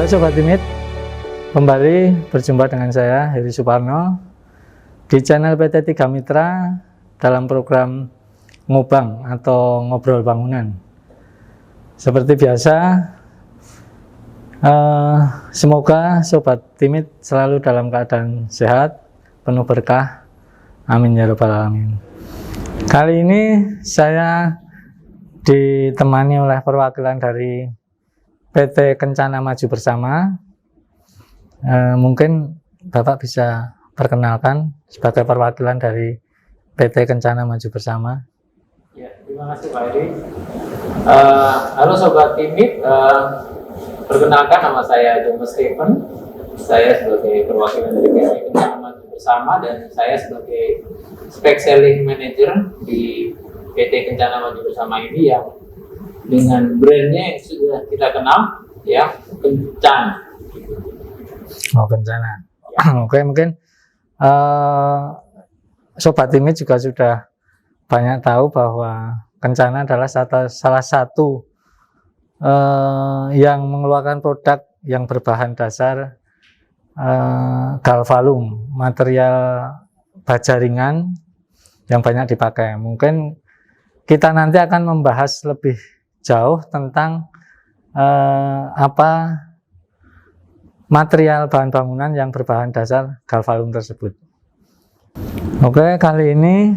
Sobat Timit, kembali berjumpa dengan saya Heri Suparno di channel PT Tiga Mitra dalam program Ngobang atau Ngobrol Bangunan. Seperti biasa, semoga Sobat Timit selalu dalam keadaan sehat, penuh berkah, amin ya rabbal alamin. Kali ini saya ditemani oleh perwakilan dari PT Kencana Maju Bersama. Mungkin Bapak bisa perkenalkan sebagai perwakilan dari PT Kencana Maju Bersama. Ya, terima kasih Pak Heri. Halo Sobat Timit, perkenalkan nama saya Jomo Stephen. Saya sebagai perwakilan dari PT Kencana Maju Bersama dan saya sebagai Spec Selling Manager di PT Kencana Maju Bersama ini yang dengan brandnya sudah kita kenal, ya, Kencana. Oh, Kencana. Ya. Oke, mungkin Sobat Timit juga sudah banyak tahu bahwa Kencana adalah salah satu yang mengeluarkan produk yang berbahan dasar galvalum, material baja ringan yang banyak dipakai. Mungkin kita nanti akan membahas lebih jauh tentang apa material bahan bangunan yang berbahan dasar galvalum tersebut. Oke, kali ini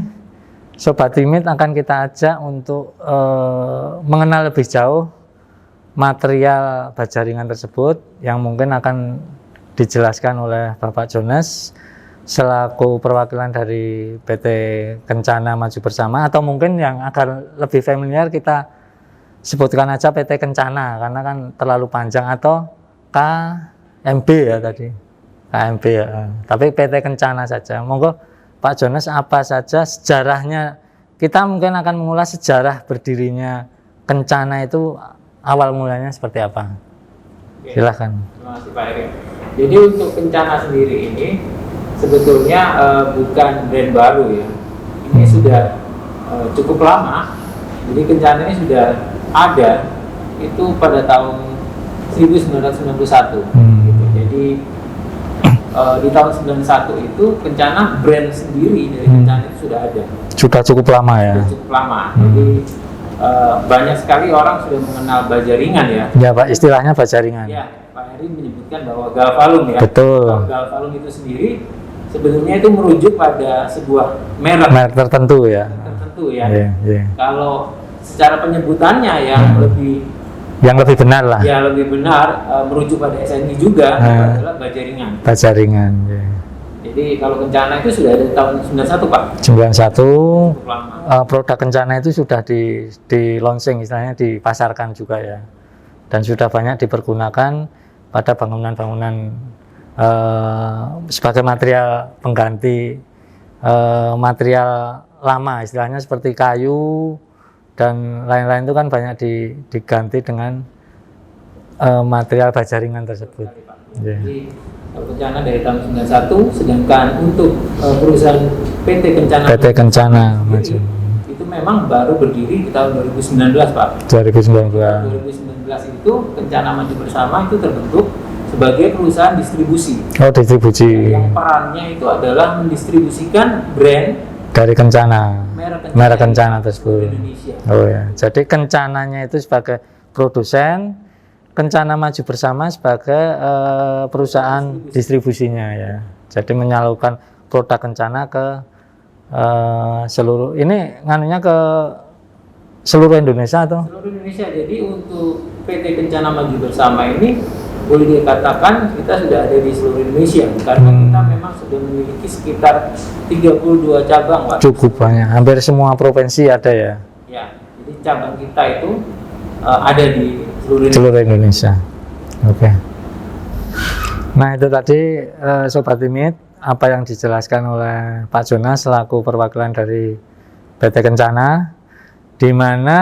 Sobat Timit akan kita ajak untuk mengenal lebih jauh material baja ringan tersebut yang mungkin akan dijelaskan oleh Bapak Jonas selaku perwakilan dari PT Kencana Maju Bersama, atau mungkin yang agar lebih familiar kita sebutkan aja PT Kencana karena kan terlalu panjang, atau KMB ya tadi, KMB ya. Tapi PT Kencana saja. Monggo Pak Jonas, apa saja sejarahnya? Kita mungkin akan mengulas sejarah berdirinya Kencana itu awal mulanya seperti apa. Oke, silahkan. Terima kasih Pak Heri. Jadi untuk Kencana sendiri ini sebetulnya bukan brand baru ya. Ini sudah cukup lama. Jadi Kencana ini sudah ada itu pada tahun 1991. Gitu. Jadi di tahun 91 itu Kencana brand sendiri dari Kencana itu sudah ada. Sudah cukup lama ya. Sudah cukup lama. Jadi banyak sekali orang sudah mengenal baja ringan ya. Ya Pak, istilahnya baja ringan. Ya, Pak Heri menyebutkan bahwa galvalum ya. Betul. Galvalum itu sendiri sebetulnya itu merujuk pada sebuah merek tertentu ya. Tertentu ya. Yeah. Kalau secara penyebutannya yang lebih benar lah. Ya, lebih benar merujuk pada SNI juga adalah baja ringan. Baja ringan. Yeah. Jadi kalau Kencana itu sudah ada tahun 91 Pak. 91. Produk Kencana itu sudah di launching, istilahnya dipasarkan juga ya. Dan sudah banyak dipergunakan pada bangunan-bangunan sebagai material pengganti material lama, istilahnya seperti kayu dan lain-lain itu kan banyak diganti dengan material baja ringan tersebut. Jadi Kencana dari tahun 91, sedangkan untuk perusahaan PT Kencana Maju itu memang baru berdiri di tahun 2019 Pak. 2019 itu Kencana Maju Bersama itu terbentuk sebagai perusahaan distribusi. Oh, distribusi. Yang perannya itu adalah mendistribusikan brand dari Kencana, merek Kencana tersebut. Indonesia. Oh ya, jadi Kencananya itu sebagai produsen, Kencana Maju Bersama sebagai perusahaan distribusinya ya. Jadi menyalurkan produk Kencana ke seluruh, ini nganunya ke seluruh Indonesia atau? Seluruh Indonesia. Jadi untuk PT Kencana Maju Bersama ini boleh dikatakan kita sudah ada di seluruh Indonesia karena kita memang sudah memiliki sekitar 32 cabang Pak. Cukup banyak, hampir semua provinsi ada ya? Ya, jadi cabang kita itu ada di seluruh Indonesia. Oke. Nah itu tadi Sobat Timit apa yang dijelaskan oleh Pak Jonas selaku perwakilan dari PT Kencana, di mana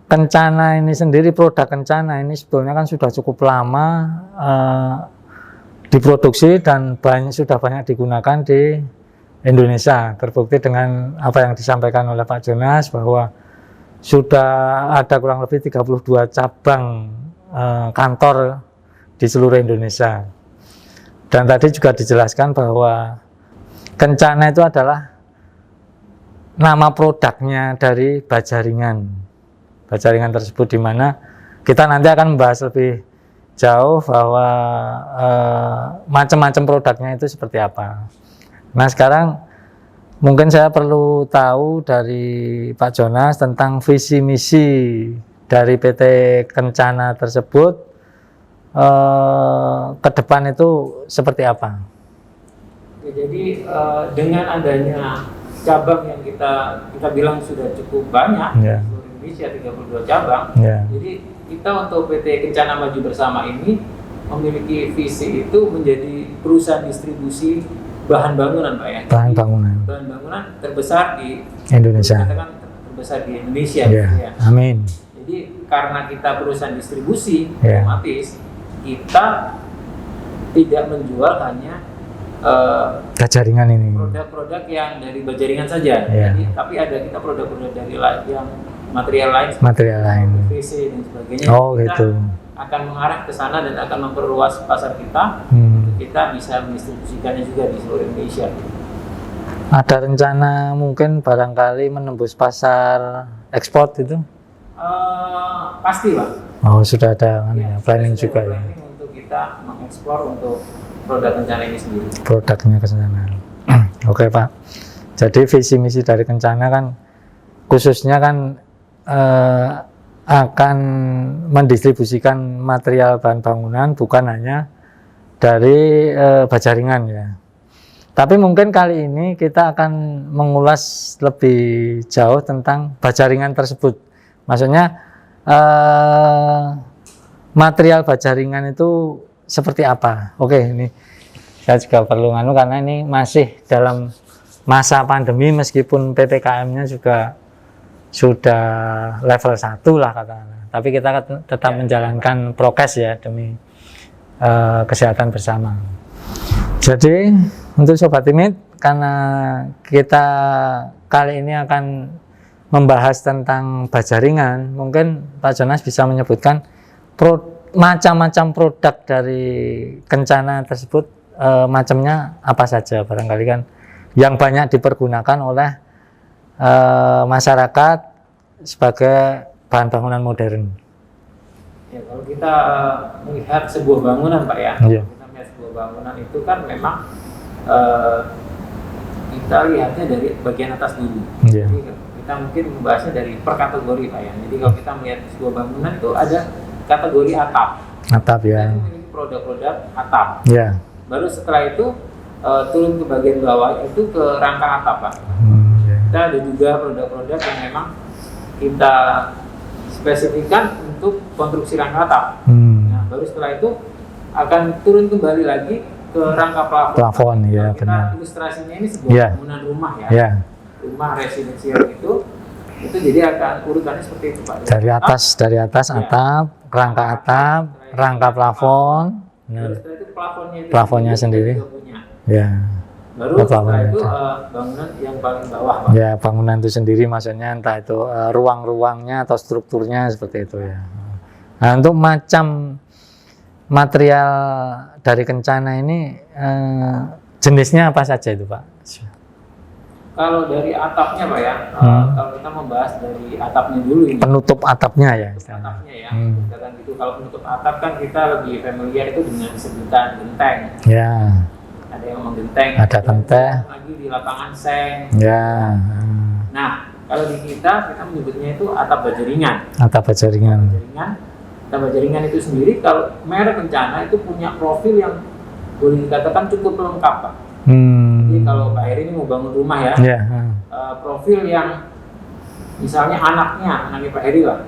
Kencana ini sendiri, produk Kencana ini sebetulnya kan sudah cukup lama diproduksi dan sudah banyak digunakan di Indonesia. Terbukti dengan apa yang disampaikan oleh Pak Jonas bahwa sudah ada kurang lebih 32 cabang kantor di seluruh Indonesia. Dan tadi juga dijelaskan bahwa Kencana itu adalah nama produknya dari Bajaringan. Bajaringan tersebut, di mana kita nanti akan membahas lebih jauh bahwa macam-macam produknya itu seperti apa. Nah, sekarang mungkin saya perlu tahu dari Pak Jonas tentang visi misi dari PT Kencana tersebut ke depan itu seperti apa? Jadi dengan adanya cabang yang kita bilang sudah cukup banyak, Yeah. di seluruh Indonesia 32 cabang. Yeah. Jadi kita untuk PT Kencana Maju Bersama ini memiliki visi itu menjadi perusahaan distribusi bahan bangunan, Pak ya. Bahan bangunan Bahan bangunan terbesar di Indonesia. dikatakan terbesar di Indonesia, Yeah. gitu ya. Amin. Jadi karena kita perusahaan distribusi, Yeah. otomatis kita tidak menjual hanya Jaringan ini. produk-produk yang dari Bajaringan saja. Yeah. Jadi, tapi ada kita produk-produk dari yang material lain, Material lain. PVC dan sebagainya. Oh, Kita gitu. akan mengarah ke sana dan akan memperluas pasar kita. Kita bisa mendistribusikannya juga di seluruh Indonesia. Ada rencana mungkin barangkali menembus pasar ekspor itu? Pasti, Pak. Oh, sudah ada kan, ya, planning sudah juga ada ya. planning untuk kita mengekspor untuk produk Kencana ini sendiri. Produknya ke sana. Oke, Pak. Jadi visi misi dari Kencana kan khususnya kan akan mendistribusikan material bahan bangunan bukan hanya dari Bajaringan ya. Tapi mungkin kali ini kita akan mengulas lebih jauh tentang Bajaringan tersebut. Maksudnya material Bajaringan itu seperti apa? Oke, ini saya juga perlu karena ini masih dalam masa pandemi meskipun PPKM-nya juga sudah level 1 lah katakanlah. Tapi kita tetap menjalankan prokes ya demi kesehatan bersama. Jadi untuk Sobat Timit, karena kita kali ini akan membahas tentang Bajaringan, mungkin Pak Jonas bisa menyebutkan macam-macam produk dari Kencana tersebut, macamnya apa saja barangkali kan yang banyak dipergunakan oleh masyarakat sebagai bahan bangunan modern. Ya, kalau kita melihat sebuah bangunan, Pak ya, Iya. kita melihat sebuah bangunan itu kan memang kita lihatnya dari bagian atas dulu. Iya. Jadi kita mungkin membahasnya dari per kategori, Pak ya. Jadi kalau kita melihat sebuah bangunan itu ada kategori atap. Atap ya. Kita memiliki produk-produk atap. Ya. Baru setelah itu turun ke bagian bawah itu ke rangka atap, Pak. Ya. Kita ada juga produk-produk yang memang kita spesifikkan untuk konstruksi rangka atap. Nah, baru setelah itu akan turun kembali lagi ke rangka plafon. Plafon, ya, Kita benar. ilustrasinya ini sebuah Ya. bangunan rumah ya. Ya. Rumah residensial itu jadi akan urutannya seperti itu, Pak. Dari atas Ya. atap, rangka plafon. Benar. Terus setelah itu plafonnya Plafonnya kita sendiri. juga punya. Ya. Baru Oh, setelah plafonnya itu ada. bangunan yang paling bawah, Pak. Ya, bangunan itu sendiri maksudnya entah itu ruang-ruangnya atau strukturnya seperti itu ya. Nah, untuk macam material dari Kencana ini jenisnya apa saja itu, Pak? Kalau dari atapnya, Pak ya, kalau kita membahas dari atapnya dulu ini. Penutup atapnya ya istilahnya. Atapnya ya, misalkan gitu. Kalau penutup atap kan kita lebih familiar itu dengan sebutan genteng. Ya. Ada yang ngomong genteng. Ada genteng. Lagi di lapangan seng. Ya. Nah, kalau di kita menyebutnya itu atap Bajaringan. Atap Bajaringan. Atap Bajaringan itu sendiri kalau merek Kencana itu punya profil yang boleh dikatakan cukup lengkap, Pak. Jadi kalau Pak Heri ini mau bangun rumah ya, Ya. profil yang misalnya anaknya Pak Heri lah.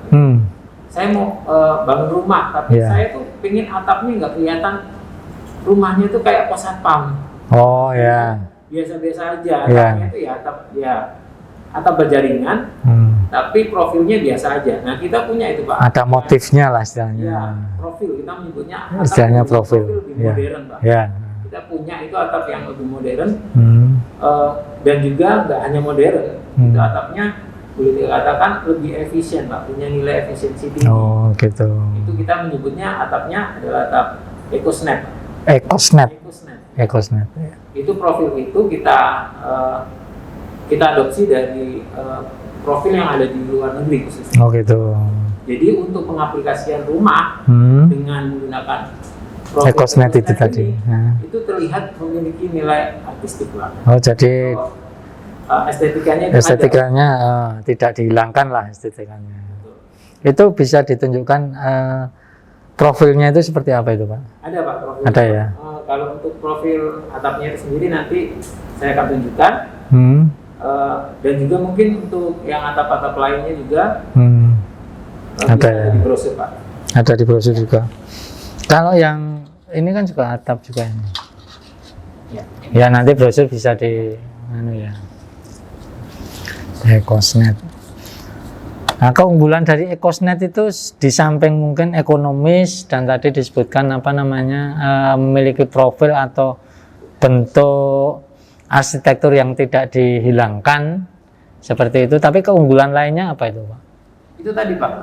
Saya mau bangun rumah, tapi Yeah. saya tuh pengen atapnya nggak kelihatan, rumahnya tuh kayak pos satpam. Oh ya. Biasa-biasa aja, Yeah. atapnya itu ya atap Bajaringan, tapi profilnya biasa aja. Nah kita punya itu, Pak. Ada motifnya lah istilahnya. Ya, profil kita menyebutnya atap Istilahnya yang profil. lebih Ya. modern, Pak. Ya. Kita punya itu atap yang lebih modern, dan juga nggak hanya modern, itu atapnya boleh dikatakan lebih efisien, Pak, punya nilai efisiensi tinggi. Oh gitu. Itu kita menyebutnya atapnya adalah atap EcoSnap. EcoSnap. EcoSnap. EcoSnap. Ya. Itu profil itu kita adopsi dari profil yang ada di luar negeri khususnya. Oh gitu. Jadi untuk pengaplikasian rumah dengan menggunakan profil EcoSnap itu EcoSnap tadi. ini, Nah. itu terlihat memiliki nilai artistik lah. Oh jadi Estetikanya itu estetikanya tidak dihilangkan lah estetikanya. Itu bisa ditunjukkan profilnya itu seperti apa itu Pak? ada Pak profil. Ada ya. Kalau untuk profil atapnya itu sendiri nanti saya akan tunjukkan. Dan juga mungkin untuk yang atap-atap lainnya juga ada ya. di brosur Pak. Ada di brosur juga. Kalau yang ini kan juga atap juga ini. Ya. Ya nanti brosur bisa di ya. EcoSnap. Nah, keunggulan dari EcoSnap itu di samping mungkin ekonomis dan tadi disebutkan apa namanya memiliki profil atau bentuk arsitektur yang tidak dihilangkan seperti itu. Tapi keunggulan lainnya apa itu Pak? Itu tadi Pak,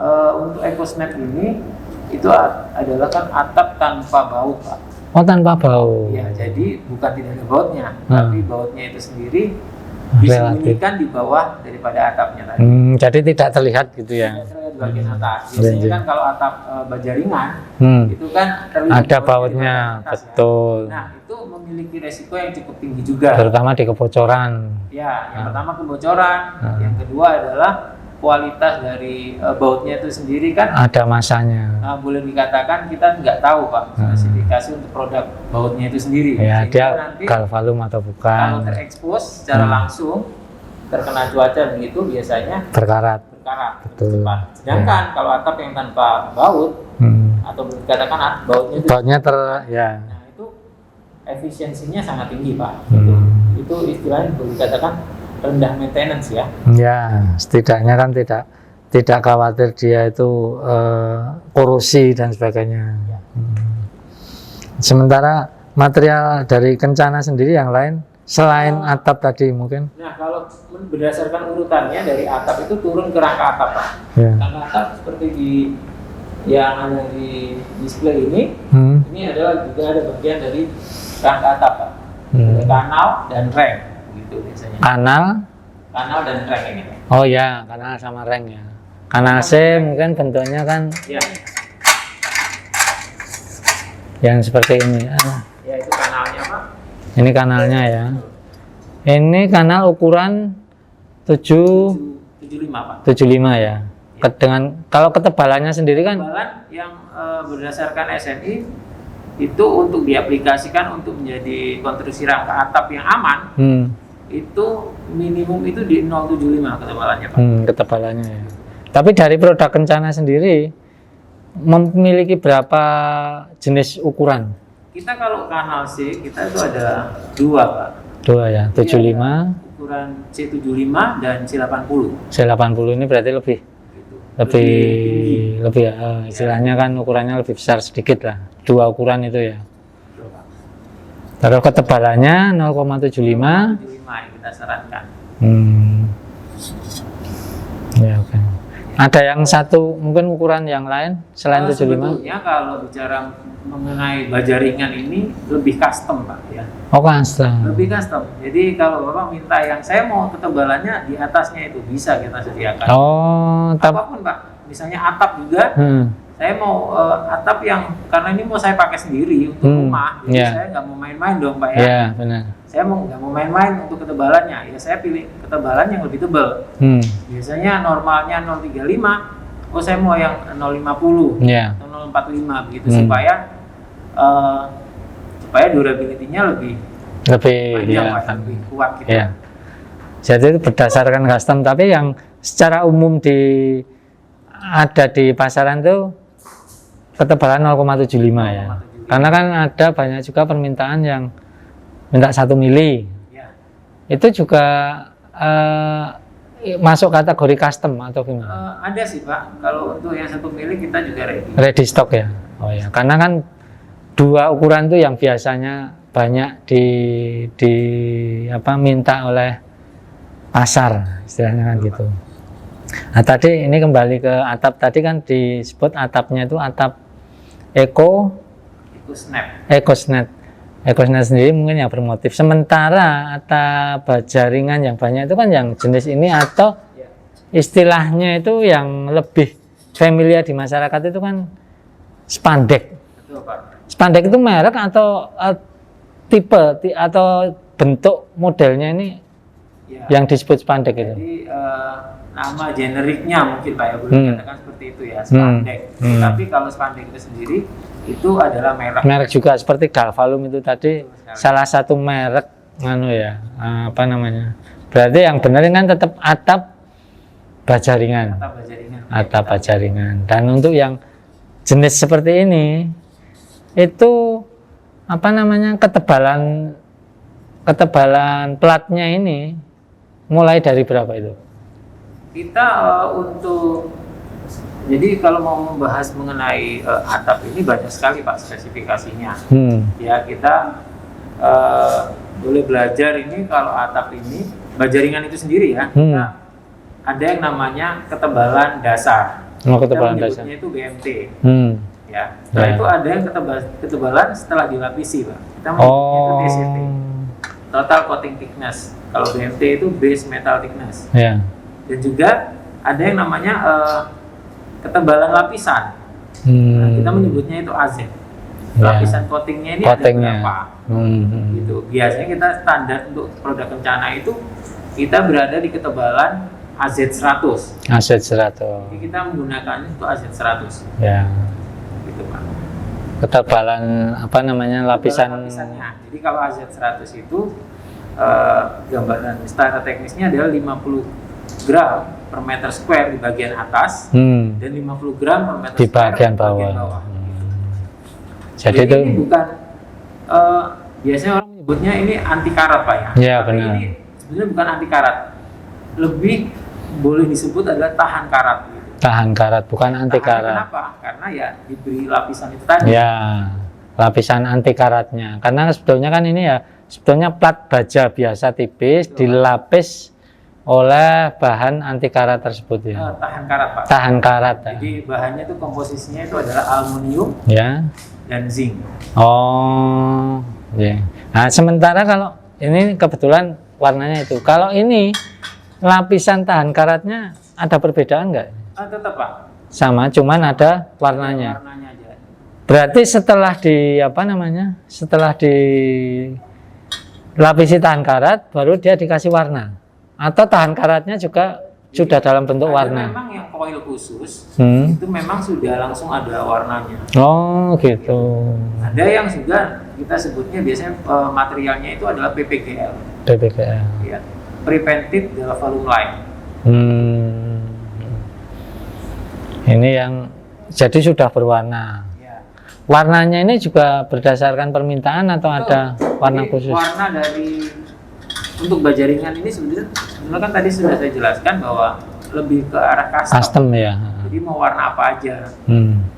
untuk EcoSnap ini itu adalah kan atap tanpa baut Pak. Oh tanpa bau. Ya, jadi bukan tidak ada bautnya, tapi bautnya itu sendiri disembunyikan di bawah daripada atapnya tadi. Jadi tidak terlihat gitu ya. Tidak terlihat bagian atas. Biasanya kan kalau atap bajaringan itu kan terlihat ada bautnya, atas, betul. Ya. Nah, itu memiliki resiko yang cukup tinggi juga. Terutama di kebocoran. Ya, yang pertama kebocoran, yang kedua adalah kualitas dari bautnya itu sendiri kan ada masanya. Boleh dikatakan kita nggak tahu Pak spesifikasi untuk produk bautnya itu sendiri. Ya, dia nanti galvalum atau kalau bukan. terekspos secara langsung terkena cuaca begitu biasanya Berkarat. Betul. Betul. Sedangkan kalau atap yang tanpa baut atau dikatakan bautnya itu, bautnya ya. nah itu efisiensinya sangat tinggi Pak. Itu istilahnya boleh dikatakan rendah maintenance ya. Ya, setidaknya kan tidak khawatir dia itu korosi dan sebagainya. Sementara material dari Kencana sendiri yang lain selain atap tadi mungkin. Nah, kalau berdasarkan urutannya dari atap itu turun ke rangka atap Pak. Ya. Rangka atap seperti yang ada di display ini adalah juga ada bagian dari rangka atap Pak. Kanal dan reng. Gitu biasanya. Kanal dan reng ini. Oh ya, kanal sama reng ya. Kanal C mungkin bentuknya kan ya, yang seperti ini. Ya itu kanalnya Pak. Ini kanalnya ya. Ini kanal ukuran 75 Pak. 75 ya. Dengan kalau ketebalannya sendiri kan ketebalan yang berdasarkan SNI itu untuk diaplikasikan untuk menjadi konstruksi rangka atap yang aman. Itu minimum itu di 0,75 ketebalannya Pak. Ketebalannya ya. Tapi dari produk Kencana sendiri memiliki berapa jenis ukuran? Kita kalau kanal C kita itu ada 2 Pak. 2 ya, 75. Ukuran C75 dan C80. C80 ini berarti lebih ya, istilahnya kan ukurannya lebih besar sedikit lah. 2 ukuran itu ya. Terus ketebalannya 0,75 yang kita sarankan. Ya oke. Ada yang satu mungkin ukuran yang lain selain 75? Sebetulnya kalau bicara mengenai baja ringan ini lebih custom Pak ya. Oh custom. Lebih custom. Jadi kalau Bapak minta yang saya mau ketebalannya di atasnya itu bisa kita sediakan. Oh, apapun Pak. Misalnya atap juga. Saya mau atap yang karena ini mau saya pakai sendiri untuk rumah, jadi saya nggak mau main-main dong Pak ya. Iya benar. Saya nggak mau main-main untuk ketebalannya, ya saya pilih ketebalan yang lebih tebal. Biasanya normalnya 0,35, oh saya mau yang 0,50 atau 0,45 begitu supaya durability-nya lebih panjang, lebih kuat gitu. Ya. Jadi itu berdasarkan custom, tapi yang secara umum ada di pasaran itu ketebalan 0,75 ya. Karena kan ada banyak juga permintaan yang minta 1 mili. Ya. Itu juga masuk kategori custom atau gimana? Ada sih Pak. Kalau untuk yang 1 mili kita juga ready. Ready stock ya. Oh ya. Karena kan 2 ukuran itu yang biasanya banyak minta oleh pasar, istilahnya kan gitu. Nah tadi ini kembali ke atap, tadi kan disebut atapnya itu atap eco EcoSnap. EcoSnap sendiri mungkin yang bermotif. Sementara atap baja ringan yang banyak itu kan yang jenis ini, atau istilahnya itu yang lebih familiar di masyarakat itu kan spandek. Betul, Pak. Spandek itu merek atau atau bentuk modelnya ini Ya. yang disebut spandek itu? Jadi nama generiknya mungkin Pak ya, boleh dikatakan seperti itu ya, spandek. Tapi kalau spandek itu sendiri itu adalah merek. Merek juga seperti Galvalum itu tadi salah satu merek apa namanya? Berarti yang benar kan tetap atap baja ringan. Atap baja ringan. Dan untuk yang jenis seperti ini itu apa namanya? Ketebalan platnya ini mulai dari berapa itu? Kita jadi kalau mau membahas mengenai atap ini banyak sekali Pak spesifikasinya. Ya kita boleh belajar ini kalau atap ini baja ringan itu sendiri ya. Nah, ada yang namanya ketebalan dasar. Ketebalan kita dasar. itu BMT. Ya. Setelah itu ada yang ketebalan setelah dilapisi Pak. Kita menyebutnya itu TCT. Total coating thickness. Kalau BMT itu base metal thickness. Ya. Dan juga ada yang namanya ketebalan lapisan. Nah, kita menyebutnya itu AZ. Lapisan coatingnya ini ada berapa? Gitu. Biasanya kita standar untuk produk kencana itu kita berada di ketebalan AZ100. AZ100. Jadi kita menggunakan itu AZ100. Ya. Gitu Pak. Ketebalan apa namanya lapisannya. Jadi kalau AZ100 itu gambaran secara teknisnya adalah 50 gram per meter square di bagian atas dan 50 gram per meter di square bagian bawah. Jadi ini bukan biasanya orang menyebutnya ini anti karat Pak ya. Iya Tapi benar. ini sebenarnya bukan anti karat, lebih boleh disebut adalah tahan karat. Tahan karat, bukan anti karat. Kenapa? Karena ya diberi lapisan itu tadi. Ya, lapisan anti karatnya. Karena sebetulnya kan ini ya, sebetulnya plat baja biasa tipis dilapis oleh bahan anti karat tersebut ya. Tahan karat Pak. Tahan karat. Jadi bahannya itu komposisinya itu adalah aluminium ya dan zinc. Oh, ya. Nah, sementara kalau ini kebetulan warnanya itu. Kalau ini lapisan tahan karatnya ada perbedaan enggak? Tetap Pak. Sama, cuman ada warnanya. Warnanya aja. Berarti setelah di apa namanya? Setelah di lapisi tahan karat, baru dia dikasih warna. Atau tahan karatnya juga sudah dalam bentuk warna. Memang yang coil khusus itu memang sudah langsung ada warnanya. Oh gitu. Ada yang juga kita sebutnya biasanya materialnya itu adalah PPGL. PPGL. Ya, Prevented Galvalume Line. Ini yang jadi sudah berwarna. Ya. Warnanya ini juga berdasarkan permintaan atau ada warna Jadi, khusus? Warna dari untuk baja ringan ini sebenarnya kan tadi sudah saya jelaskan bahwa lebih ke arah custom. Ya. Jadi mau warna apa aja.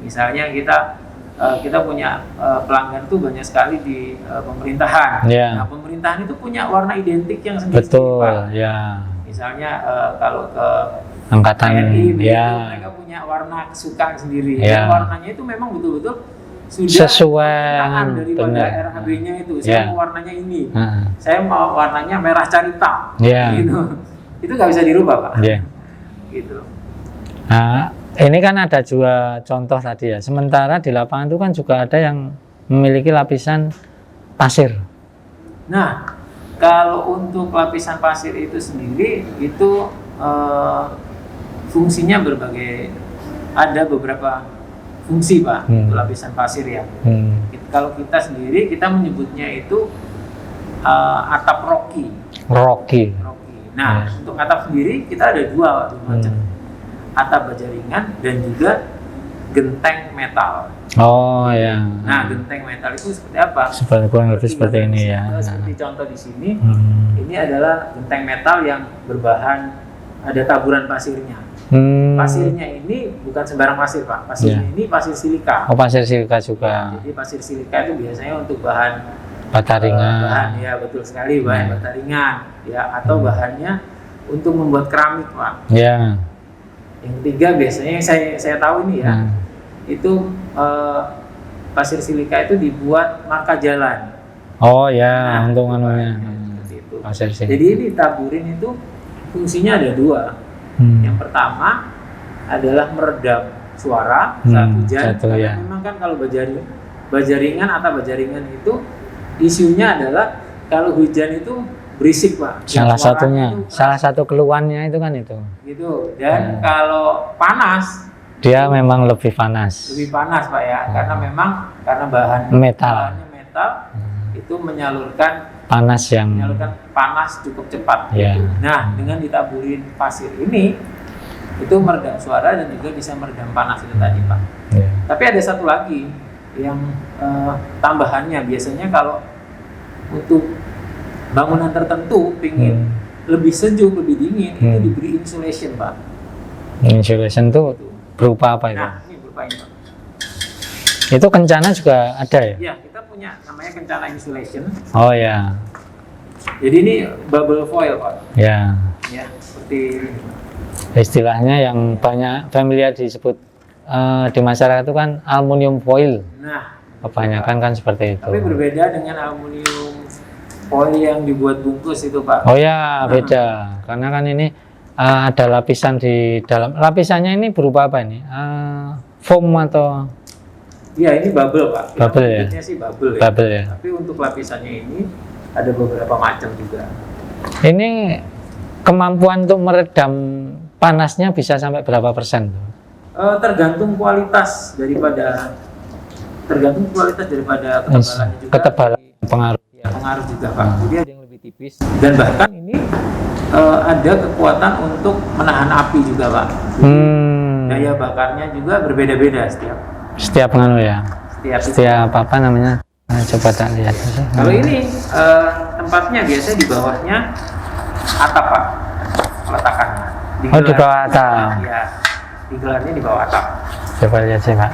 Misalnya kita punya pelanggan tuh banyak sekali di pemerintahan. Yeah. Nah, pemerintahan itu punya warna identik yang sendiri. Betul, Pak. ya. Misalnya kalau ke Angkatan, TNI, ya. mereka punya warna kesukaan sendiri. Ya. Dan warnanya itu memang betul-betul sudah sesuai daripada RHB-nya itu. Saya mau warnanya ini. Saya mau warnanya merah carita. Gitu. Itu nggak bisa dirubah Pak. Gitu. Nah, ini kan ada juga contoh tadi ya. Sementara di lapangan itu kan juga ada yang memiliki lapisan pasir. Nah, kalau untuk lapisan pasir itu sendiri itu fungsinya berbagai, ada beberapa fungsi Pak untuk lapisan pasir ya. Kalau kita sendiri kita menyebutnya itu atap rocky. Nah, untuk atap sendiri kita ada dua macam. Atap baja ringan dan juga genteng metal. Oh ya. Nah, genteng metal itu seperti apa? Kurang lebih seperti ini ya. Seperti contoh di sini, ini adalah genteng metal yang berbahan ada taburan pasirnya. Pasirnya ini bukan sembarang pasir Pak. Pasirnya ini pasir silika. Oh, pasir silika juga. Jadi pasir silika itu biasanya untuk bahan bata ringan. Bahan ya betul sekali bahan bata ringan ya, atau bahannya untuk membuat keramik Pak. Ya. Yang ketiga biasanya yang saya tahu ini ya, itu pasir silika itu dibuat marka jalan. Oh ya, untuk anunya. Seperti itu. Pasir silika. Jadi ditaburin itu fungsinya ada dua. Yang pertama adalah meredam suara saat hujan. Karena ya. memang kan kalau bajaringan atau bajaringan itu isunya adalah kalau hujan itu berisik Pak. Salah satu keluhannya itu kan itu. Gitu. Dan kalau panas, dia memang lebih panas. Lebih panas Pak ya, karena memang karena bahannya metal itu menyalurkan panas cukup cepat. Yeah. Gitu. Nah, dengan ditaburin pasir ini itu meredam suara dan juga bisa meredam panas itu tadi Pak. Yeah. Tapi ada satu lagi yang tambahannya, biasanya kalau untuk bangunan tertentu pingin lebih sejuk, lebih dingin, itu diberi insulation Pak. Insulation itu berupa apa itu? Nah, ini berupa ini Pak. Itu kencana juga ada ya? Iya, kita punya namanya kencana insulation. Oh ya. Jadi ini bubble foil Pak. Ya. Ya, seperti istilahnya yang banyak familiar disebut di masyarakat itu kan aluminium foil. Nah, kebanyakan kan seperti itu. Tapi berbeda dengan aluminium foil yang dibuat bungkus itu Pak. Oh ya, beda. Karena kan ini ada lapisan di dalam. Lapisannya ini berupa apa ini? Foam atau? Iya, ini bubble Pak. Bubble ya. Sih bubble ya. Bubble ya. Tapi untuk lapisannya ini ada beberapa macam juga. Ini kemampuan untuk meredam panasnya bisa sampai berapa persen? Tergantung kualitas daripada ketebalannya juga. Ketebalan pengaruh. Ya, pengaruh juga Pak. Jadi ada yang lebih tipis dan bahkan ini ada kekuatan untuk menahan api juga Pak. Daya bakarnya juga berbeda-beda setiap penganu ya. Setiap apa namanya? Coba tak lihat. Kalau ini tempatnya biasa di bawahnya atap Pak, peletakannya. Di bawah atap. Ya, digelarnya di bawah atap. Coba lihat sih Pak.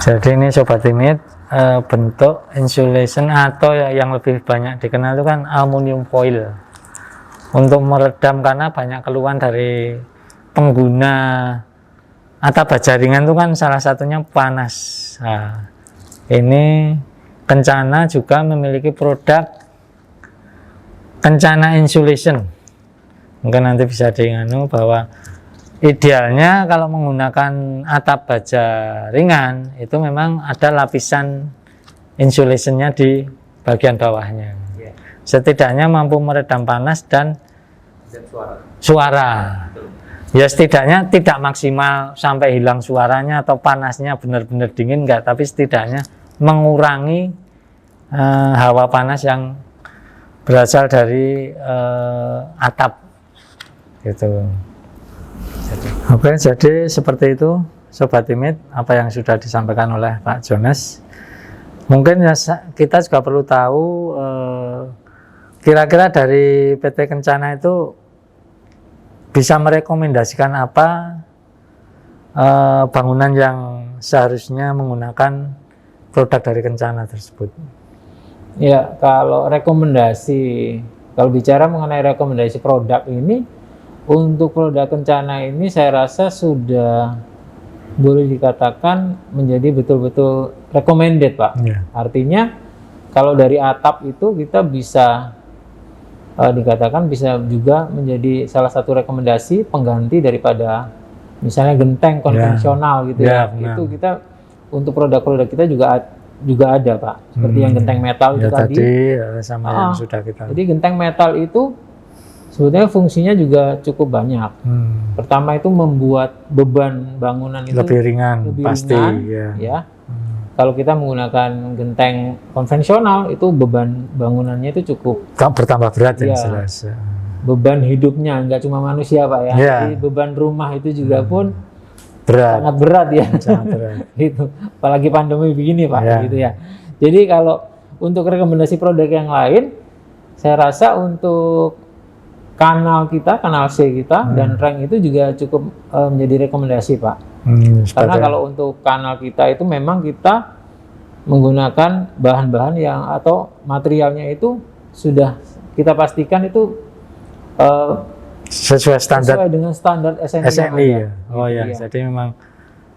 Jadi ini Sobat Timit, bentuk insulation atau yang lebih banyak dikenal itu kan aluminium foil untuk meredam, karena banyak keluhan dari pengguna atap baja ringan itu kan salah satunya panas. Nah, ini Kencana juga memiliki produk Kencana Insulation. Mungkin nanti bisa diinganu bahwa idealnya kalau menggunakan atap baja ringan itu memang ada lapisan insulationnya di bagian bawahnya. Setidaknya mampu meredam panas dan suara. Ya setidaknya tidak maksimal sampai hilang suaranya atau panasnya benar-benar dingin enggak, tapi setidaknya mengurangi hawa panas yang berasal dari atap gitu. Oke, jadi seperti itu Sobat Timit apa yang sudah disampaikan oleh Pak Jones. Mungkin ya kita juga perlu tahu kira-kira dari PT Kencana itu bisa merekomendasikan apa bangunan yang seharusnya menggunakan produk dari Kencana tersebut. Ya, kalau bicara mengenai rekomendasi produk ini, untuk produk Kencana ini saya rasa sudah boleh dikatakan menjadi betul-betul recommended Pak. Ya. Artinya kalau dari atap itu kita bisa dikatakan bisa juga menjadi salah satu rekomendasi pengganti daripada misalnya genteng konvensional gitu ya. Itu kita untuk produk-produk kita juga ada Pak, seperti yang genteng metal itu tadi sama yang sudah kita. Jadi genteng metal itu sebetulnya fungsinya juga cukup banyak. Pertama itu membuat beban bangunan itu lebih ringan, pasti ya. Kalau kita menggunakan genteng konvensional itu beban bangunannya itu cukup bertambah berat ya, jelas. Beban hidupnya nggak cuma manusia Pak ya, jadi beban rumah itu juga pun sangat berat ya. Sangat berat. Gitu. Apalagi pandemi begini Pak, gitu ya. Jadi kalau untuk rekomendasi produk yang lain, saya rasa untuk kanal C kita dan rank itu juga cukup menjadi rekomendasi Pak. Karena kalau untuk kanal kita itu memang kita menggunakan bahan-bahan yang atau materialnya itu sudah kita pastikan itu sesuai dengan standar SNI ya. Oh ya, jadi memang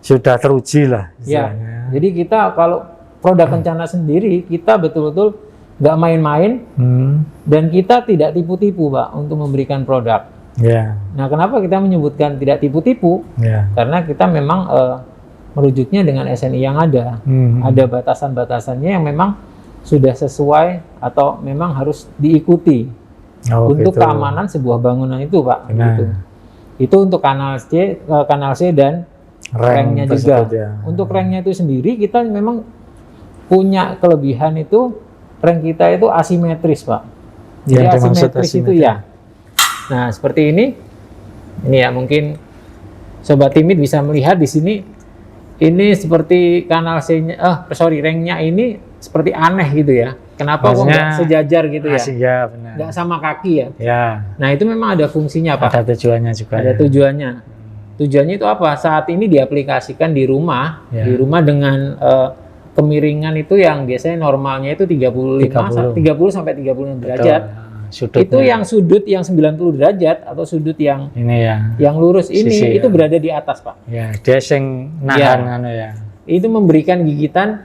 sudah teruji lah Ya, istilahnya. jadi kita kalau produk Kencana sendiri, kita betul-betul nggak main-main dan kita tidak tipu-tipu, Pak, untuk memberikan produk. Ya, Nah, kenapa kita menyebutkan tidak tipu-tipu? ya. Karena kita memang merujuknya dengan SNI yang ada. Ada batasan-batasannya yang memang sudah sesuai atau memang harus diikuti untuk gitu. keamanan sebuah bangunan itu, Pak. Benar. Gitu. Itu untuk kanal C dan ranknya juga. tersebut, ya. Untuk ranknya itu sendiri kita memang punya kelebihan itu rank kita itu asimetris, Pak. Jadi Yang dimaksud asimetris itu asimetris. ya. Nah, seperti ini ya mungkin Sobat Timit bisa melihat di sini. Ini seperti kanal C-nya, ranknya ini seperti aneh gitu ya. Kenapa kok nggak sejajar gitu ya? Ya, benar. Nggak sama kaki ya. Ya, Nah, itu memang ada fungsinya, Pak. ada tujuannya juga. Ada ya. tujuannya. Tujuannya itu apa? Saat ini diaplikasikan di rumah, Ya. di rumah dengan kemiringan itu yang biasanya normalnya itu 30 sampai 36 derajat. Betul. Sudutnya. Itu yang sudut yang 90 derajat atau sudut yang ini ya. yang lurus ini Sisi, itu ya. berada di atas, Pak. Ya, dia sing nahan anu ya. Itu memberikan gigitan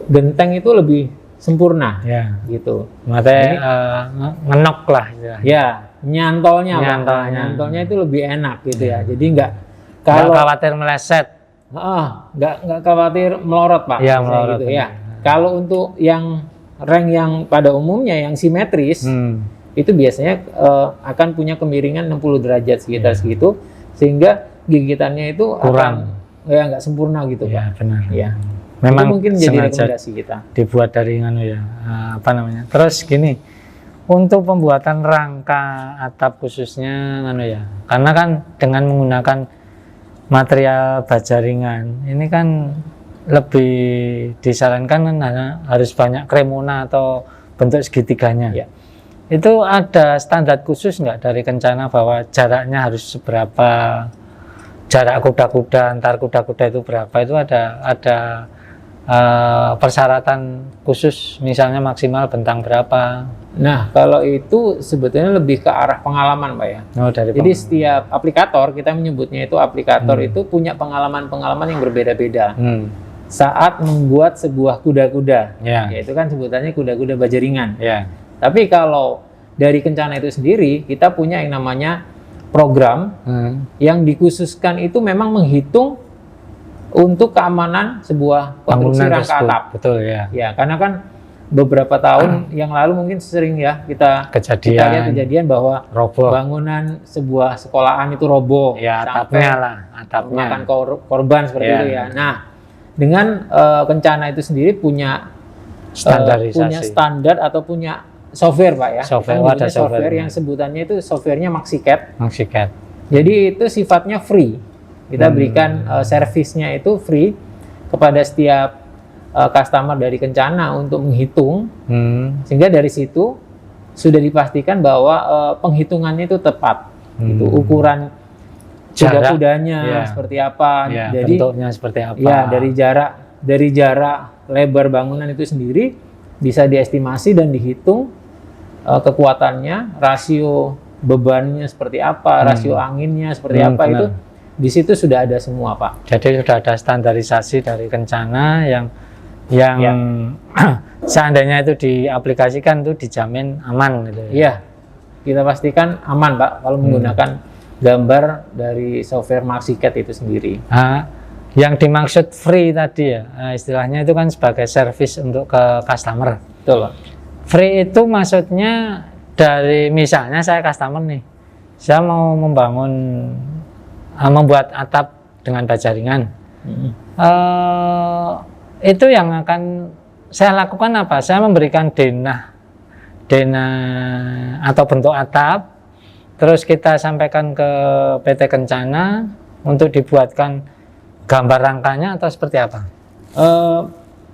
genteng itu lebih sempurna Ya. gitu. Makanya ngenok lah Ya, nyantolnya, Pak. Nyantolnya. Itu lebih enak gitu ya. Jadi nggak Kalau khawatir meleset. nggak khawatir melorot, Pak. Ya, Biasanya melorot, gitu, ya. ya. Kalau untuk yang rank yang pada umumnya yang simetris itu biasanya akan punya kemiringan 60 derajat sekitar segitu, sehingga gigitannya itu Kurang. nggak sempurna gitu, Ya, Pak. benar. Ya. Memang Itu mungkin jadi sengaja rekomendasi kita. dibuat dari anu ya. Apa namanya? Terus gini, untuk pembuatan rangka atap khususnya anu ya. Karena kan dengan menggunakan material baja ringan, ini kan lebih disarankan kan harus banyak kremona atau bentuk segitiganya. Ya. Itu ada standar khusus nggak dari Kencana bahwa jaraknya harus seberapa, jarak kuda-kuda antar kuda-kuda itu berapa? Itu ada persyaratan khusus, misalnya maksimal bentang berapa? Nah, kalau itu sebetulnya lebih ke arah pengalaman, Pak ya. Oh, dari Jadi setiap aplikator, kita menyebutnya itu aplikator itu punya pengalaman-pengalaman yang berbeda-beda saat membuat sebuah kuda-kuda. Ya. Yaitu kan sebutannya kuda-kuda baja ringan. Ya. Tapi kalau dari Kencana itu sendiri, kita punya yang namanya program yang dikhususkan itu memang menghitung untuk keamanan sebuah konstruksi Bangunan rangka tersebut. atap. Betul ya. Ya, karena kan beberapa tahun yang lalu mungkin sering ya kita lihat kejadian bahwa roboh. bangunan sebuah sekolahan itu roboh, Ya, sampai atapnya lah, atapnya. memakan korban seperti Ya. itu ya. Nah, dengan Kencana itu sendiri punya Standarisasi. punya standar atau punya software, Pak ya. Software, Kita ada punya software software. yang sebutannya itu softwarenya MaxiCAD. Maksikat. Jadi itu sifatnya free. Kita berikan servisnya itu free kepada setiap customer dari Kencana untuk menghitung, sehingga dari situ sudah dipastikan bahwa penghitungannya itu tepat. Itu ukuran kuda-kudanya seperti apa, Ya, jadi bentuknya seperti apa? ya dari jarak lebar bangunan itu sendiri bisa diestimasi dan dihitung kekuatannya, rasio bebannya seperti apa, rasio anginnya seperti apa, benar. itu di situ sudah ada semua, Pak. Jadi sudah ada standarisasi dari Kencana yang Ya. seandainya itu diaplikasikan itu dijamin aman gitu. Iya, kita pastikan aman, Pak, kalau menggunakan gambar dari software MaxiCAD itu sendiri. Yang dimaksud free tadi ya, istilahnya itu kan sebagai service untuk ke customer. Betul, Pak. Free itu maksudnya dari misalnya saya customer nih, saya mau membuat atap dengan baja ringan. Itu yang akan saya lakukan apa? Saya memberikan denah atau bentuk atap, terus kita sampaikan ke PT Kencana untuk dibuatkan gambar rangkanya atau seperti apa?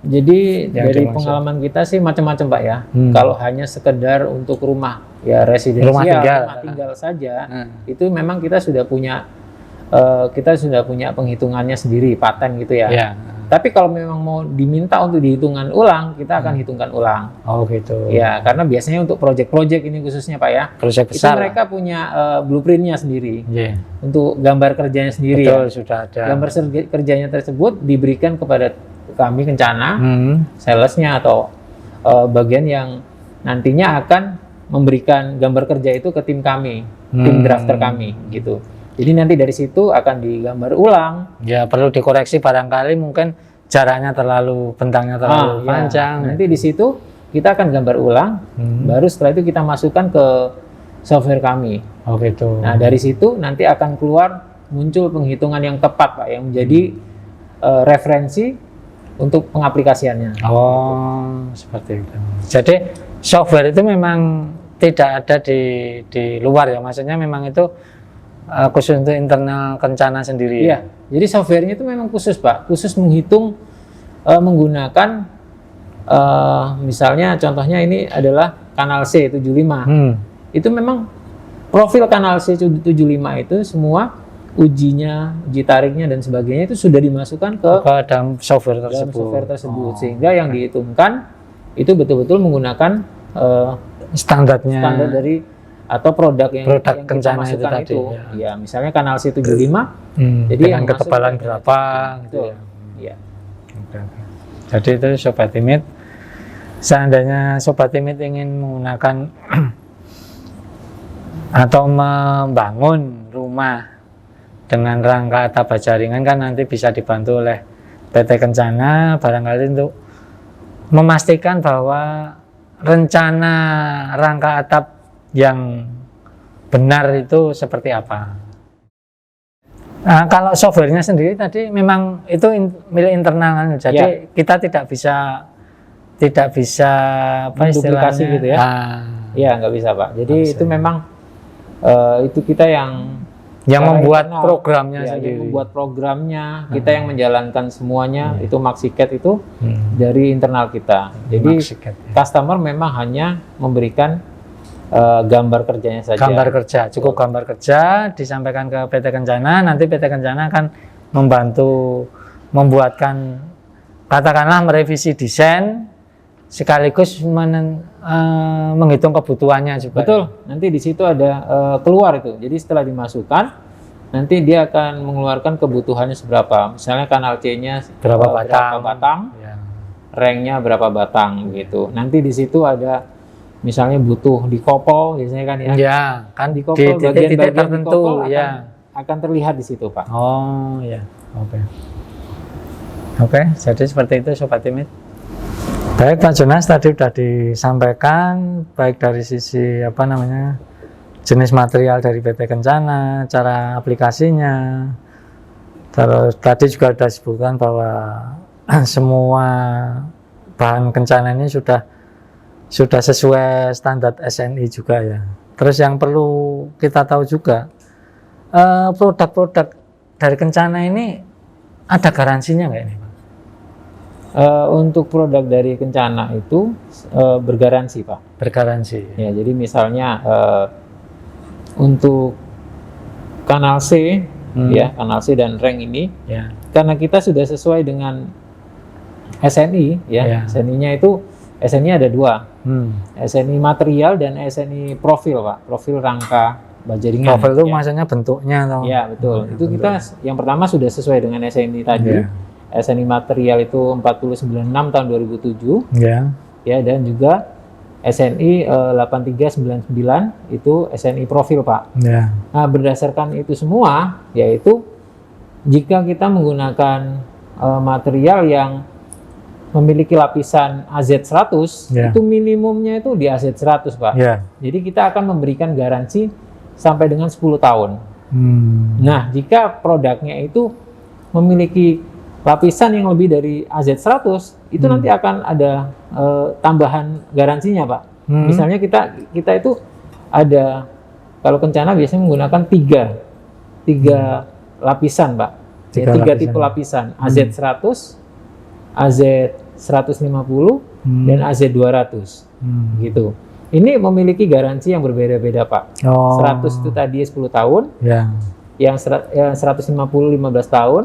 Jadi Yang dari dimaksud. pengalaman kita sih macam-macam, Pak ya. Kalau hanya sekedar untuk rumah ya residensial, Rumah tinggal saja, Hmm. itu memang kita sudah punya penghitungannya sendiri, paten gitu ya. Ya. Tapi kalau memang mau diminta untuk dihitungan ulang, kita akan hitungkan ulang. Oh gitu. Ya, karena biasanya untuk proyek-proyek ini khususnya Pak ya, Proyek itu besar. mereka punya blueprintnya sendiri. Iya. Untuk gambar kerjanya sendiri. Betul, ya. sudah ada. Gambar kerjanya tersebut diberikan kepada kami Kencana, salesnya atau bagian yang nantinya akan memberikan gambar kerja itu ke tim kami, tim drafter kami gitu. Jadi nanti dari situ akan digambar ulang. Ya perlu dikoreksi barangkali mungkin jaraknya terlalu, bentangnya terlalu panjang. Ya. Nanti di situ kita akan gambar ulang, baru setelah itu kita masukkan ke software kami. Oh gitu. Nah dari situ nanti akan keluar muncul penghitungan yang tepat Pak, yang menjadi referensi untuk pengaplikasiannya. Oh seperti itu. Jadi software itu memang tidak ada di luar ya, maksudnya memang itu khusus untuk internal Kencana sendiri. Iya, jadi softwarenya itu memang khusus Pak, khusus menghitung menggunakan misalnya contohnya ini adalah kanal C75. Itu memang profil kanal C75 itu semua uji tariknya dan sebagainya itu sudah dimasukkan ke dalam software tersebut. Sehingga yang dihitungkan itu betul-betul menggunakan standar dari atau produk yang Kencana kita masukkan itu tadi. Ya, misalnya kanal C75. Jadi dengan ketebalan berapa gitu ya. Iya. Jadi itu Sobat Timit, seandainya Sobat Timit ingin menggunakan atau membangun rumah dengan rangka atap baja ringan kan nanti bisa dibantu oleh PT Kencana barangkali untuk memastikan bahwa rencana rangka atap yang benar itu seperti apa. Nah, kalau softwarenya sendiri tadi memang itu milik internal, jadi kita tidak bisa apa duplikasi gitu ya? Iya, nggak bisa Pak. Jadi itu memang itu kita yang membuat programnya sendiri. Yang membuat programnya, kita yang menjalankan semuanya itu Maxicat itu dari internal kita. Jadi customer memang hanya memberikan gambar kerjanya saja. Gambar kerja, cukup gambar kerja disampaikan ke PT Kencana, nanti PT Kencana akan membantu membuatkan, katakanlah merevisi desain sekaligus menghitung kebutuhannya juga. Betul. Nanti di situ ada keluar itu. Jadi setelah dimasukkan, nanti dia akan mengeluarkan kebutuhannya seberapa. Misalnya kanal C-nya berapa batang, ranknya berapa batang gitu. Nanti di situ ada misalnya butuh dikopol biasanya kan ya. Ya, kan dikopol bagian-bagian tertentu akan terlihat di situ, Pak. Oh, ya. Oke, jadi seperti itu Sobat Timit. Baik Pak Jonas, tadi sudah disampaikan baik dari sisi jenis material dari PT Kencana, cara aplikasinya. Terus tadi juga sudah disebutkan bahwa semua bahan Kencana ini sudah sesuai standar SNI juga ya. Terus yang perlu kita tahu juga, produk-produk dari Kencana ini ada garansinya nggak ini Pak? Untuk produk dari Kencana itu bergaransi Pak. Bergaransi. Ya, jadi misalnya untuk kanal C, kanal C dan rank ini, karena kita sudah sesuai dengan SNI, SNI-nya itu SNI ada dua, SNI material dan SNI profil Pak, profil rangka baja ringan. Profil itu maksudnya bentuknya atau? Ya betul, itu kita yang pertama sudah sesuai dengan SNI tadi. SNI material itu 496 tahun 2007, ya, dan juga SNI 8399 itu SNI profil Pak. Nah berdasarkan itu semua, yaitu jika kita menggunakan material yang memiliki lapisan AZ100, itu minimumnya itu di AZ100 Pak. Jadi kita akan memberikan garansi sampai dengan 10 tahun. Nah jika produknya itu memiliki lapisan yang lebih dari AZ100, itu nanti akan ada tambahan garansinya Pak. Misalnya kita itu ada, kalau Kencana biasanya menggunakan tiga lapisan Pak. Tiga tipe lapisan, AZ100, AZ150 dan AZ200 gitu. Ini memiliki garansi yang berbeda-beda Pak. 100 itu tadi 10 tahun, yang 150 15 tahun,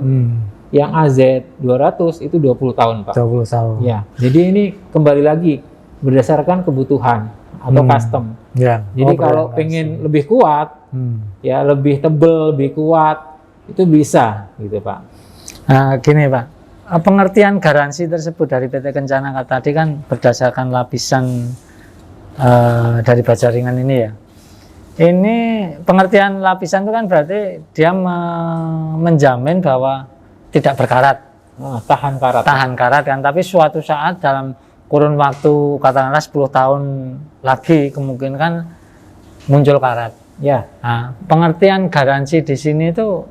yang AZ200 itu 20 tahun Pak. 20 tahun. Ya, jadi ini kembali lagi berdasarkan kebutuhan atau custom. Ya. Jadi kalau pengen lebih kuat, ya lebih tebel, lebih kuat, itu bisa gitu Pak. Nah, gini Pak, pengertian garansi tersebut dari PT Kencana tadi kan berdasarkan lapisan dari baja ringan ini ya. Ini pengertian lapisan itu kan berarti dia menjamin bahwa tidak berkarat, Tahan karat. tahan karat kan. Tapi suatu saat dalam kurun waktu katakanlah 10 tahun lagi kemungkinan kan muncul karat. Ya, Nah, pengertian garansi di sini itu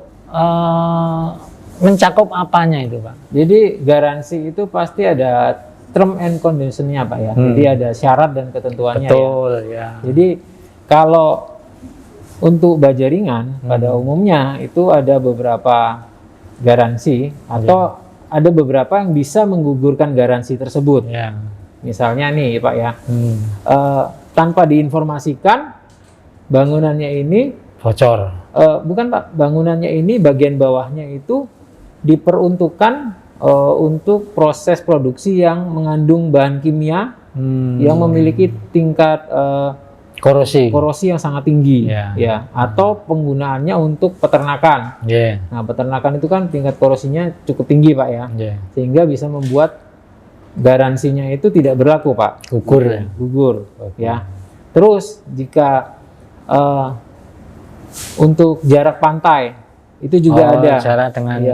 mencakup apanya itu Pak? jadi garansi itu pasti ada term and condition-nya Pak ya. Jadi ada syarat dan ketentuannya ya. Betul ya. Jadi kalau untuk baja ringan pada umumnya itu ada beberapa garansi atau ada beberapa yang bisa menggugurkan garansi tersebut. Ya. Misalnya nih Pak ya, tanpa diinformasikan bangunannya ini Bocor. bukan Pak, bangunannya ini bagian bawahnya itu diperuntukkan untuk proses produksi yang mengandung bahan kimia yang memiliki tingkat korosi yang sangat tinggi, ya, atau penggunaannya untuk peternakan. Nah, peternakan itu kan tingkat korosinya cukup tinggi Pak ya, sehingga bisa membuat garansinya itu tidak berlaku Pak. Gugur. Ya. Terus jika untuk jarak pantai itu juga ada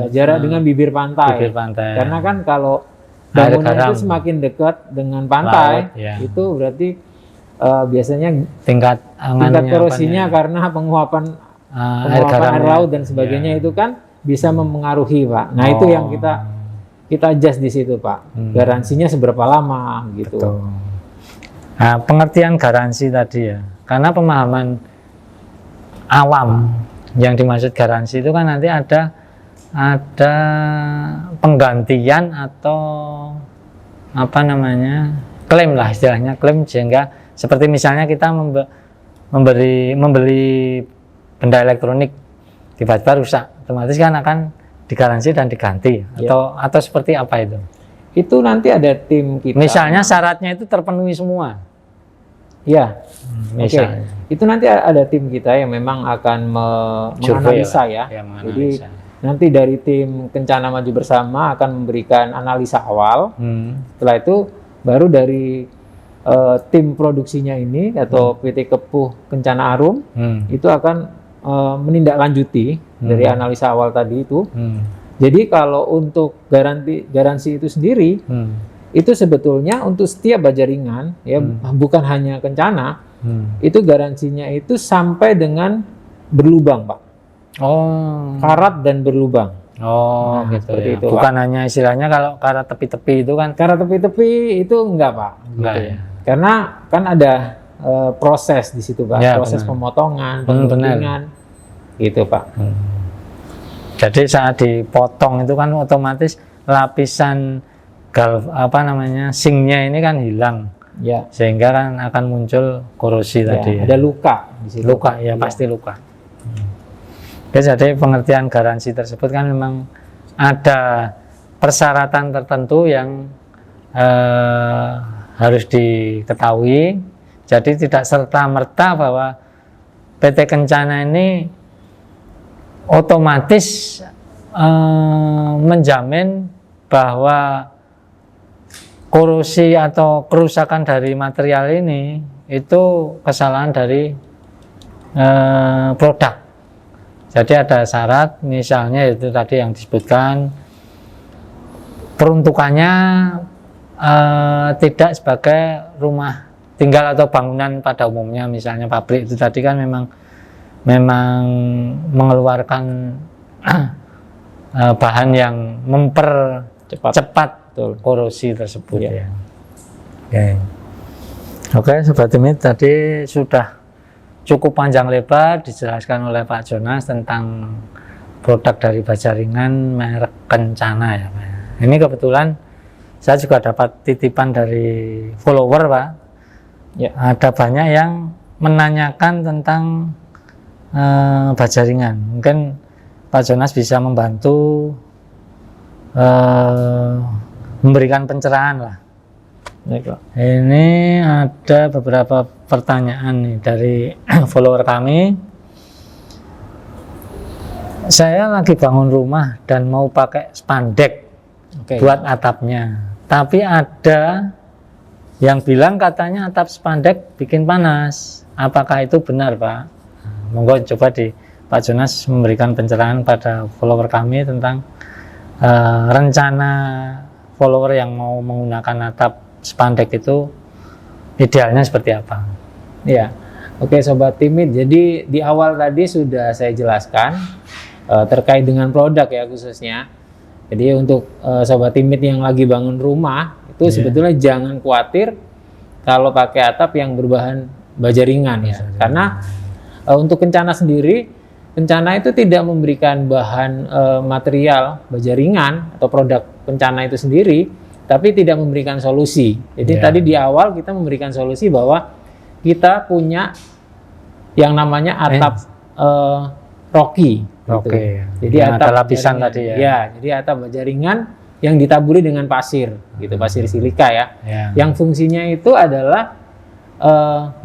jarak dengan bibir pantai. Karena kan kalau bangunan itu semakin dekat dengan pantai, itu berarti biasanya tingkat korosinya karena penguapan air laut dan sebagainya itu kan bisa mempengaruhi Pak. Nah itu yang kita adjust di situ Pak. Garansinya seberapa lama gitu. Betul. Nah, pengertian garansi tadi ya, karena pemahaman awam yang dimaksud garansi itu kan nanti ada penggantian atau apa namanya, klaim lah istilahnya, klaim, sehingga seperti misalnya kita membeli benda elektronik tiba-tiba rusak, otomatis kan akan digaransi dan diganti atau seperti apa itu? Itu nanti ada tim kita. Misalnya syaratnya itu terpenuhi semua. Ya, misalnya. Itu nanti ada tim kita yang memang akan menganalisa ya. Jadi nanti dari tim Kencana Maju Bersama akan memberikan analisa awal. Setelah itu baru dari tim produksinya ini atau PT Kepuh Kencana Arum itu akan menindaklanjuti dari analisa awal tadi itu. Jadi kalau untuk garansi itu sendiri itu sebetulnya untuk setiap baja ringan ya, bukan hanya Kencana, itu garansinya itu sampai dengan berlubang Pak. Karat dan berlubang. Gitu ya. Itu, bukan Pak, hanya istilahnya kalau karat tepi-tepi itu kan. Karat tepi-tepi itu enggak Pak. Enggak gitu ya. Karena kan ada proses di situ Pak, proses pemotongan, pengguntingan, gitu Pak. Jadi saat dipotong itu kan otomatis lapisan zinc-nya ini kan hilang, sehingga kan akan muncul korosi tadi. Ada luka di situ. Luka ya, pasti luka. Jadi pengertian garansi tersebut kan memang ada persyaratan tertentu yang harus diketahui. Jadi tidak serta-merta bahwa PT Kencana ini otomatis menjamin bahwa korosi atau kerusakan dari material ini itu kesalahan dari produk. Jadi ada syarat, misalnya itu tadi yang disebutkan, peruntukannya tidak sebagai rumah tinggal atau bangunan pada umumnya, misalnya pabrik itu tadi kan memang mengeluarkan bahan yang mempercepat korosi tersebut ya. Oke, Sobat Timit, tadi sudah cukup panjang lebar dijelaskan oleh Pak Jonas tentang produk dari baja ringan merek Kencana ya Pak. Ini kebetulan saya juga dapat titipan dari follower Pak. Ada banyak yang menanyakan tentang baja ringan. Mungkin Pak Jonas bisa membantu memberikan pencerahan lah. Baik, Pak. Ini ada beberapa pertanyaan nih dari follower kami. Saya lagi bangun rumah dan mau pakai spandek buat atapnya. Tapi ada yang bilang katanya atap spandek bikin panas. Apakah itu benar, Pak? Monggo coba Pak Jonas memberikan pencerahan pada follower kami tentang rencana follower yang mau menggunakan atap spandek itu idealnya seperti apa? Ya, oke Sobat Timit. Jadi di awal tadi sudah saya jelaskan terkait dengan produk ya khususnya. Jadi untuk Sobat Timit yang lagi bangun rumah itu sebetulnya jangan khawatir kalau pakai atap yang berbahan baja ringan ya. Karena untuk kencana sendiri, kencana itu tidak memberikan bahan material baja ringan atau produk kencana itu sendiri, tapi tidak memberikan solusi. Jadi tadi di awal kita memberikan solusi bahwa kita punya yang namanya atap rocky. Gitu. Jadi atap lapisan tadi ya. Ya, jadi atap baja ringan yang ditaburi dengan pasir, gitu, pasir silika ya. Yang fungsinya itu adalah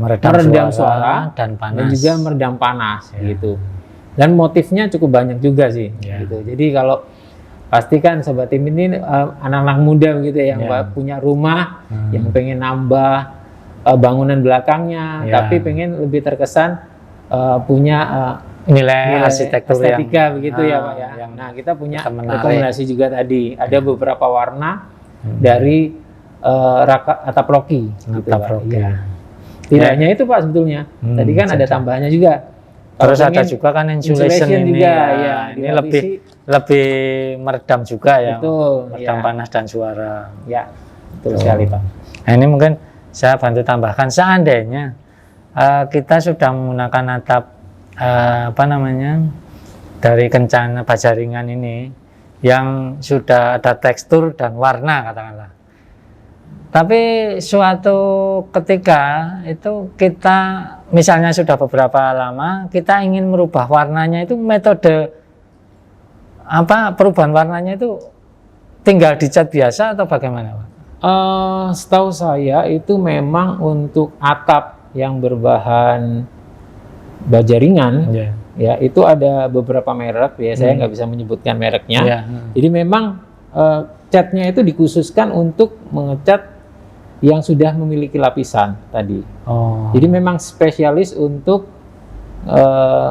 meredam suara dan panas. Dan juga meredam panas, gitu. Dan motifnya cukup banyak juga sih, gitu. Jadi kalau pastikan Sobat Tim ini anak-anak muda begitu ya, yang punya rumah, yang pengen nambah bangunan belakangnya, tapi pengen lebih terkesan punya nilai arsitektur estetika begitu ya Pak ya. Nah kita punya rekomendasi juga tadi, ada beberapa warna dari atap rocky. Atap rocky. Tidak hanya itu Pak sebetulnya, tadi kan ada tambahannya juga. Terus ada juga kan insulation ini juga, ini lebih meredam juga ya, meredam panas dan suara. Ya, betul sekali Pak. Nah, ini mungkin saya bantu tambahkan, seandainya kita sudah menggunakan atap dari kencana baja ringan ini yang sudah ada tekstur dan warna katakanlah. Tapi suatu ketika itu kita misalnya sudah beberapa lama kita ingin merubah warnanya, itu metode perubahan warnanya itu tinggal dicat biasa atau bagaimana Pak? Setahu saya itu memang untuk atap yang berbahan baja ringan ya itu ada beberapa merek ya, saya nggak bisa menyebutkan mereknya. Jadi memang catnya itu dikhususkan untuk mengecat yang sudah memiliki lapisan tadi. Jadi memang spesialis untuk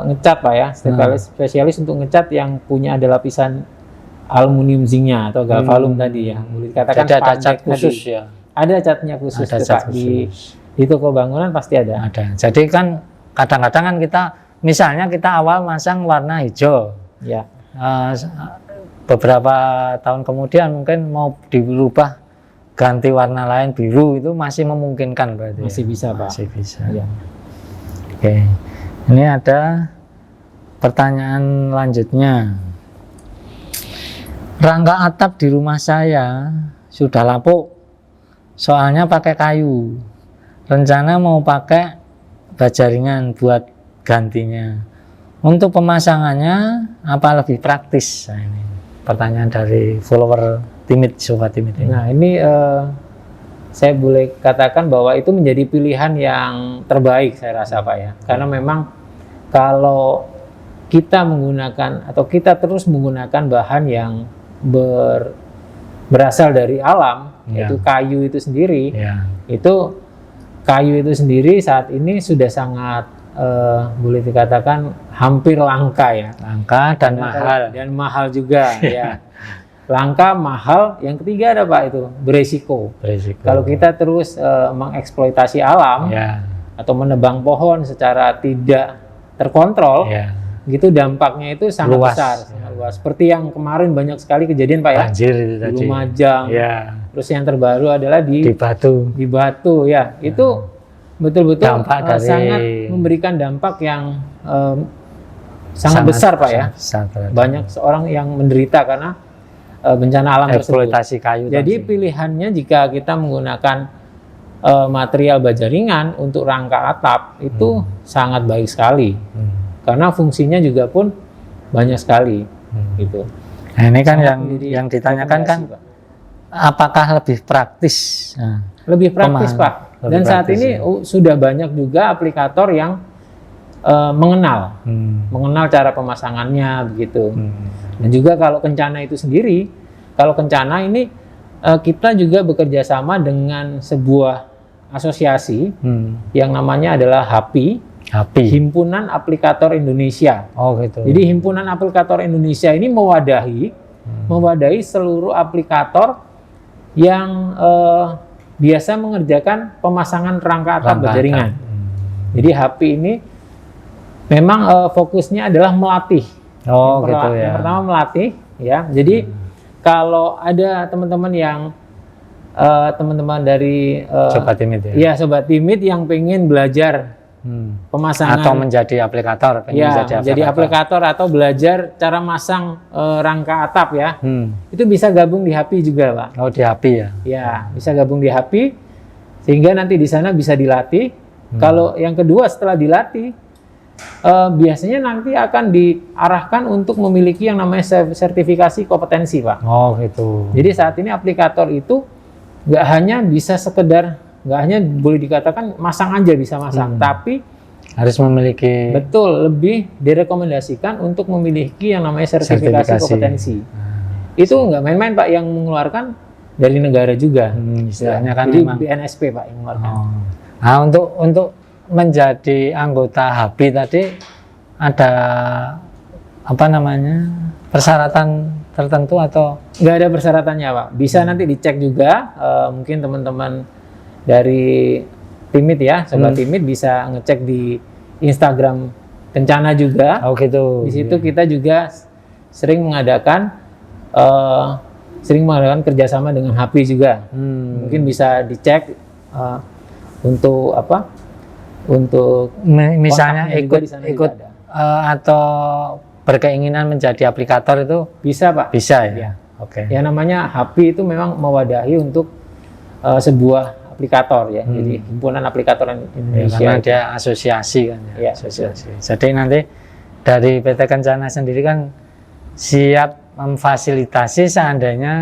ngecat Pak ya, spesialis untuk ngecat yang punya ada lapisan aluminium zincnya atau galvalum tadi ya. Boleh dikatakan ada cat khusus ya. Ada catnya khusus, ada cat khusus. Di toko bangunan pasti ada. Jadi kan kadang-kadang kan kita misalnya kita awal masang warna hijau. Ya. Beberapa tahun kemudian mungkin mau dirubah ganti warna lain biru, itu masih memungkinkan berarti. Masih bisa Pak. Masih bisa. Ya. Oke. Ini ada pertanyaan lanjutnya. Rangka atap di rumah saya sudah lapuk, soalnya pakai kayu. Rencana mau pakai baja ringan buat gantinya. Untuk pemasangannya apa lebih praktis? Nah, ini pertanyaan dari follower Timit, Sobat Timit ini. Nah ini saya boleh katakan bahwa itu menjadi pilihan yang terbaik saya rasa Pak ya. Karena memang kalau kita menggunakan atau kita terus menggunakan bahan yang berasal dari alam, yaitu kayu itu sendiri, itu kayu itu sendiri saat ini sudah sangat boleh dikatakan hampir langka ya. Langka dan mahal. Dan mahal juga ya. Langka, mahal, yang ketiga ada Pak itu beresiko. Kalau kita terus mengeksploitasi alam atau menebang pohon secara tidak terkontrol, gitu dampaknya itu sangat besar, sangat luas. Seperti yang kemarin banyak sekali kejadian Pak ya, banjir itu tadi. di Lumajang. Terus yang terbaru adalah di Batu ya. Itu betul-betul sangat memberikan dampak yang sangat besar Pak ya. Banyak seorang yang menderita karena bencana alam tersebut. Kayu. Jadi pilihannya jika kita menggunakan material baja ringan untuk rangka atap itu sangat baik sekali, karena fungsinya juga pun banyak sekali. Gitu. Nah, ini kan sangat yang menjadi ditanyakan kan rekomendasi, Pak. apakah lebih praktis? Nah, Lebih praktis, Pak. lebih Dan saat praktis, ini ya. sudah banyak juga aplikator yang mengenal cara pemasangannya begitu. Dan juga kalau Kencana itu sendiri, kalau Kencana ini kita juga bekerja sama dengan sebuah asosiasi yang namanya adalah HAPI, Himpunan Aplikator Indonesia. Oh gitu. Jadi Himpunan Aplikator Indonesia ini mewadahi seluruh aplikator yang biasa mengerjakan pemasangan rangka atap berjaringan. Jadi HAPI ini memang fokusnya adalah melatih. Oh gitu ya. Yang pertama melatih, ya. Jadi kalau ada teman-teman yang teman-teman dari Sobat Timit ya. Iya, Sobat Timit yang pengen belajar pemasangan atau menjadi aplikator, ya, jadi aplikator atau belajar cara masang rangka atap ya. Itu bisa gabung di HAPI juga, Pak. Oh, di HAPI ya. Ya, bisa gabung di HAPI sehingga nanti di sana bisa dilatih. Kalau yang kedua setelah dilatih biasanya nanti akan diarahkan untuk memiliki yang namanya sertifikasi kompetensi, Pak. Oh gitu. Jadi saat ini aplikator itu nggak hanya bisa sekedar, nggak hanya boleh dikatakan masang aja bisa masang, tapi harus memiliki, betul, lebih direkomendasikan untuk memiliki yang namanya sertifikasi kompetensi. Itu nggak main-main, Pak, yang mengeluarkan dari negara juga. Istilahnya kan jadi memang BNSP, Pak, yang mengeluarkan. Nah, untuk menjadi anggota HAPI tadi ada apa namanya persyaratan tertentu atau nggak ada persyaratannya, Pak? Bisa nanti dicek juga, mungkin teman-teman dari Timit ya, Sobat Timit bisa ngecek di Instagram Kencana juga. Oh gitu. Di situ kita juga sering mengadakan kerjasama dengan HAPI juga. Mungkin bisa dicek untuk apa? Untuk misalnya ikut atau berkeinginan menjadi aplikator itu bisa, Pak. Bisa ya. Ya. Oke. Ya namanya HAPI itu memang mewadahi untuk sebuah aplikator ya. Jadi Himpunan Aplikator Indonesia. Karena dia asosiasi kan ya. Asosiasi. Jadi nanti dari PT Kencana sendiri kan siap memfasilitasi seandainya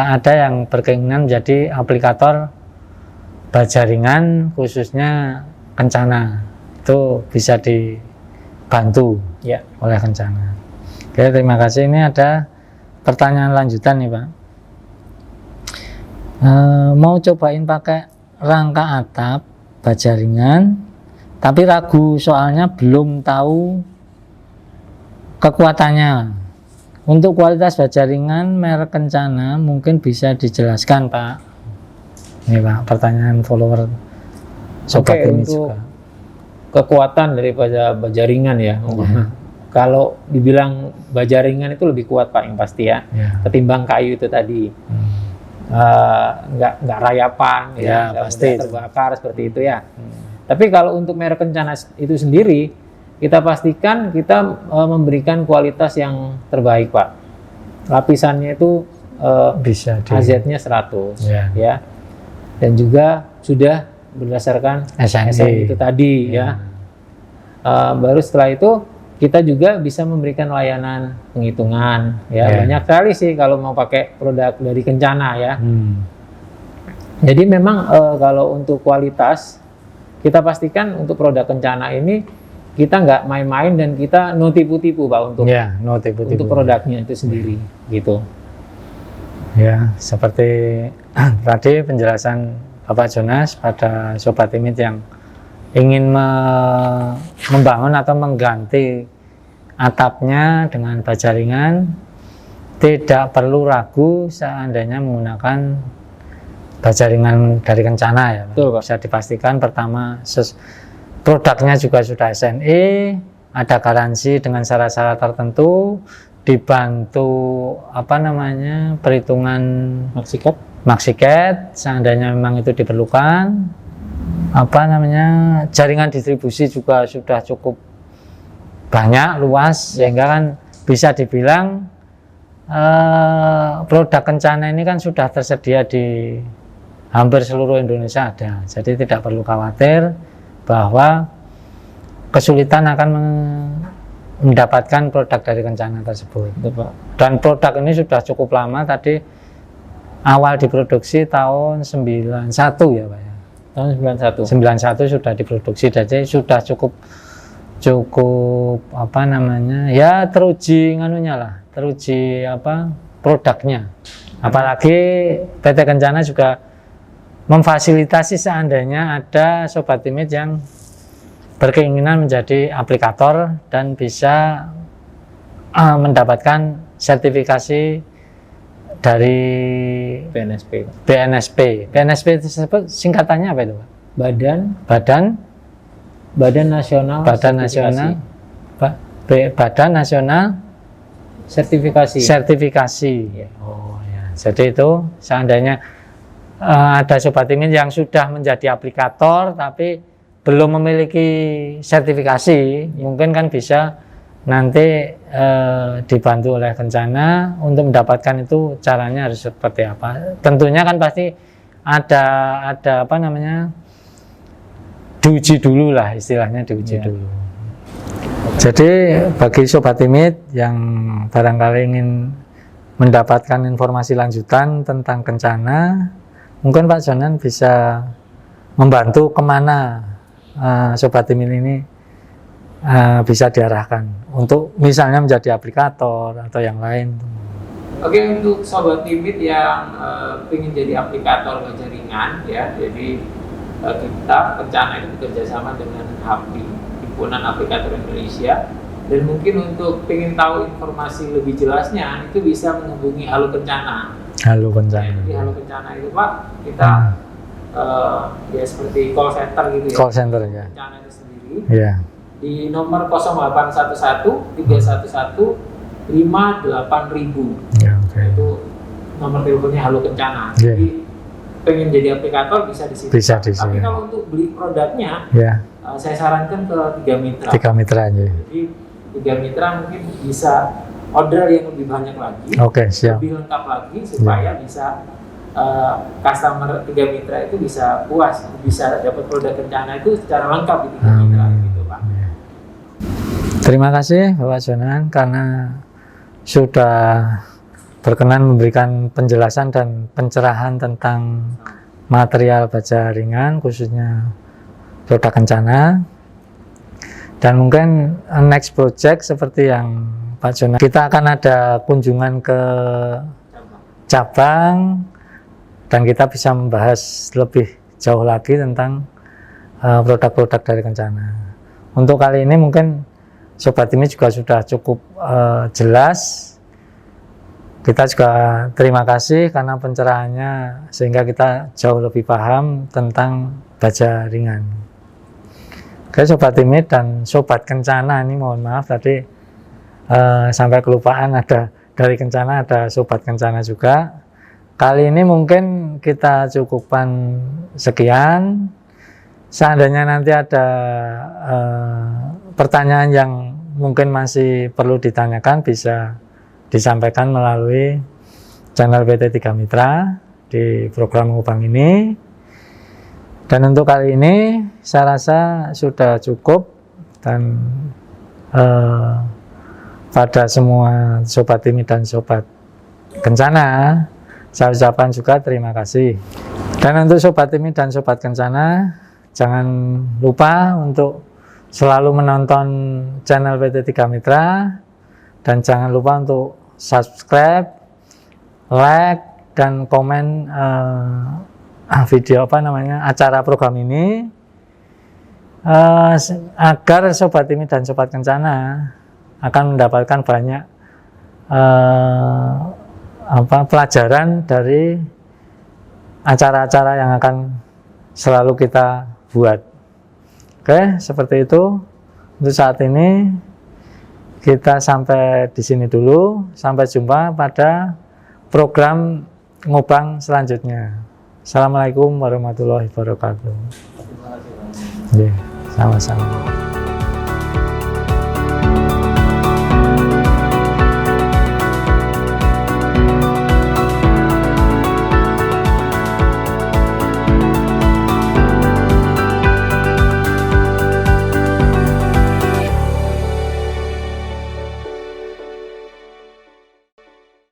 ada yang berkeinginan menjadi aplikator berjaringan khususnya Kencana, itu bisa dibantu oleh Kencana. Oke, terima kasih. Ini ada pertanyaan lanjutan nih, Pak. Mau cobain pakai rangka atap berjaringan, tapi ragu soalnya belum tahu kekuatannya. Untuk kualitas berjaringan merek Kencana mungkin bisa dijelaskan, Pak. Ini, Pak, pertanyaan follower Sobat ini juga. Kekuatan daripada bajaringan ya. Kalau dibilang bajaringan itu lebih kuat, Pak, yang pasti ya. Ketimbang kayu itu tadi. Nggak rayapan ya, pasti terbakar seperti itu ya. Tapi kalau untuk merek Kencana itu sendiri, kita pastikan kita memberikan kualitas yang terbaik, Pak. Lapisannya itu bisa AZ-nya 100 ya. Dan juga sudah berdasarkan SNI itu tadi ya. Baru setelah itu kita juga bisa memberikan layanan penghitungan ya. Banyak sekali sih kalau mau pakai produk dari Kencana ya. Jadi memang kalau untuk kualitas kita pastikan untuk produk Kencana ini kita nggak main-main dan kita no tipu-tipu, Pak, untuk untuk produknya itu sendiri gitu. Ya, seperti tadi penjelasan Bapak Jonas pada Sobat Timit yang ingin membangun atau mengganti atapnya dengan bajaringan, tidak perlu ragu seandainya menggunakan bajaringan dari Kencana ya. Betul, Pak. Bisa dipastikan pertama produknya juga sudah SNI, ada garansi dengan syarat-syarat tertentu, dibantu apa namanya perhitungan maxicat seandainya memang itu diperlukan, apa namanya jaringan distribusi juga sudah cukup banyak luas sehingga kan bisa dibilang produk Kencana ini kan sudah tersedia di hampir seluruh Indonesia ada, jadi tidak perlu khawatir bahwa kesulitan akan mendapatkan produk dari Kencana tersebut. Betul, Pak. Dan produk ini sudah cukup lama, tadi awal diproduksi tahun 91 ya Pak ya. Tahun 91. 91 sudah diproduksi, jadi sudah cukup apa namanya ya, teruji nganunya lah, teruji apa produknya. Apalagi PT Kencana juga memfasilitasi seandainya ada Sobat Timit yang berkeinginan menjadi aplikator dan bisa mendapatkan sertifikasi dari BNSP. BNSP tersebut singkatannya apa itu Pak? Badan Nasional Sertifikasi. Ya. Oh ya. Jadi itu seandainya ada Sobat Timit yang sudah menjadi aplikator tapi belum memiliki sertifikasi, mungkin kan bisa nanti dibantu oleh Kencana untuk mendapatkan itu. Caranya harus seperti apa? Tentunya kan pasti ada apa namanya, diuji dulu lah, istilahnya diuji dulu. Jadi bagi Sobat Timit yang barangkali ingin mendapatkan informasi lanjutan tentang Kencana, mungkin Pak Jonan bisa membantu kemana Sobat Timit ini bisa diarahkan untuk misalnya menjadi aplikator atau yang lain. Oke, untuk Sobat Timit yang ingin jadi aplikator jaringan ya, jadi kita Kencana itu bekerjasama dengan HAPI, Himpunan Aplikator Indonesia, dan mungkin untuk ingin tahu informasi lebih jelasnya itu bisa menghubungi Halo Kencana. Halo Kencana. Jadi Halo Kencana itu Pak, kita ya seperti call center gitu ya. Call center ya. Kencana itu sendiri. Iya. Di nomor 0811 311 58000. Ya, oke. Itu nomor teleponnya Halo Kencana. Yeah. Jadi pengen jadi aplikator bisa di situ. Bisa di Tapi sini. kalau untuk beli produknya, Ya. saya sarankan ke 3 mitra. 3 mitra aja. Jadi 3 mitra mungkin bisa order yang lebih banyak lagi, Oke, siap. lebih lengkap lagi supaya bisa customer 3 mitra itu bisa puas, bisa dapat produk Kencana itu secara lengkap di 3 mitra gitu Pak. Terima kasih Bapak Jonan karena sudah berkenan memberikan penjelasan dan pencerahan tentang material baja ringan khususnya produk Kencana. Dan mungkin next project seperti yang Pak Jonan, kita akan ada kunjungan ke cabang dan kita bisa membahas lebih jauh lagi tentang produk-produk dari Kencana. Untuk kali ini mungkin Sobat Timit juga sudah cukup jelas. Kita juga terima kasih karena pencerahannya sehingga kita jauh lebih paham tentang baja ringan. Oke Sobat Timit dan Sobat Kencana, ini mohon maaf tadi sampai kelupaan, ada dari Kencana, ada Sobat Kencana juga. Kali ini mungkin kita cukupkan sekian. Seandainya nanti ada pertanyaan yang mungkin masih perlu ditanyakan, bisa disampaikan melalui channel PT 3 Mitra di program Ngubang ini. Dan untuk kali ini saya rasa sudah cukup, dan pada semua Sobat Timit dan Sobat Kencana saya ucapkan juga terima kasih. Dan untuk Sobat Timit dan Sobat Kencana, jangan lupa untuk selalu menonton channel PT 3 Mitra, dan jangan lupa untuk subscribe, like, dan komen video acara program ini agar Sobat Timit dan Sobat Kencana akan mendapatkan banyak pelajaran dari acara-acara yang akan selalu kita buat. Oke, seperti itu. Untuk saat ini kita sampai di sini dulu. Sampai jumpa pada program Ngubang selanjutnya. Assalamualaikum warahmatullahi wabarakatuh. Terima kasih Pak. Sama-sama.